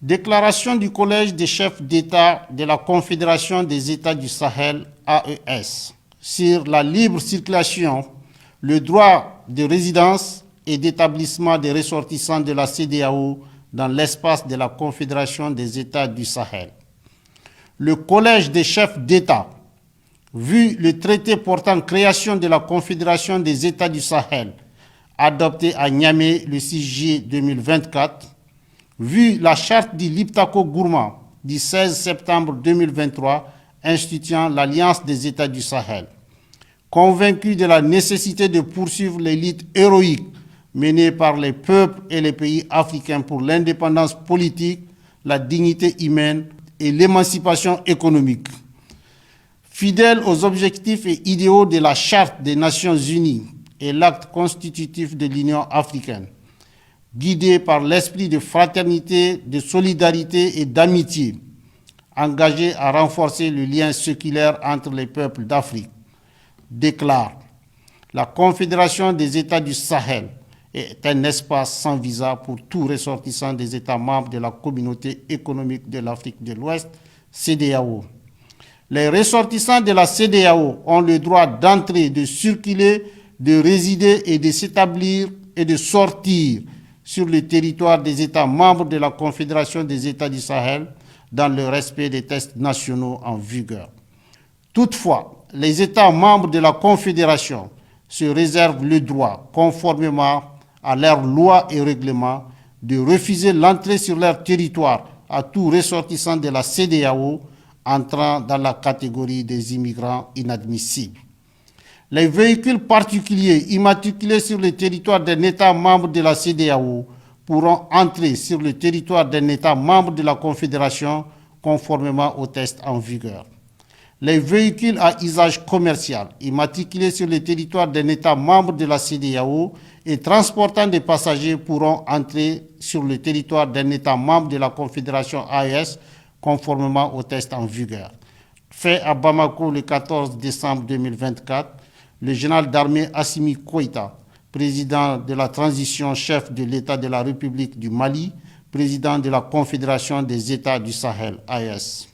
Déclaration du Collège des chefs d'État de la Confédération des États du Sahel, AES, sur la libre circulation, le droit de résidence et d'établissement des ressortissants de la CEDEAO dans l'espace de la Confédération des États du Sahel. Le Collège des chefs d'État, vu le traité portant création de la Confédération des États du Sahel, adopté à Niamey le 6 juillet 2024, vu la charte du Liptako-Gourma du 16 septembre 2023 instituant l'Alliance des États du Sahel, convaincu de la nécessité de poursuivre les luttes héroïques menées par les peuples et les pays africains pour l'indépendance politique, la dignité humaine et l'émancipation économique. Fidèle aux objectifs et idéaux de la Charte des Nations Unies et l'acte constitutif de l'Union africaine, guidé par l'esprit de fraternité, de solidarité et d'amitié, engagé à renforcer le lien séculaire entre les peuples d'Afrique, déclare: la Confédération des États du Sahel est un espace sans visa pour tout ressortissant des États membres de la Communauté économique de l'Afrique de l'Ouest, CEDEAO. Les ressortissants de la CEDEAO ont le droit d'entrer, de circuler, de résider et de s'établir et de sortir sur le territoire des États membres de la Confédération des États du Sahel dans le respect des textes nationaux en vigueur. Toutefois, les États membres de la Confédération se réservent le droit, conformément à leurs lois et règlements, de refuser l'entrée sur leur territoire à tout ressortissant de la CEDEAO entrant dans la catégorie des immigrants inadmissibles. Les véhicules particuliers immatriculés sur le territoire d'un État membre de la CEDEAO pourront entrer sur le territoire d'un État membre de la Confédération conformément aux tests en vigueur. Les véhicules à usage commercial immatriculés sur le territoire d'un État membre de la CEDEAO et transportant des passagers pourront entrer sur le territoire d'un État membre de la Confédération AES conformément aux tests en vigueur. Fait à Bamako le 14 décembre 2024, le général d'armée Assimi Goïta, président de la transition, chef de l'État de la République du Mali, président de la Confédération des États du Sahel, AES.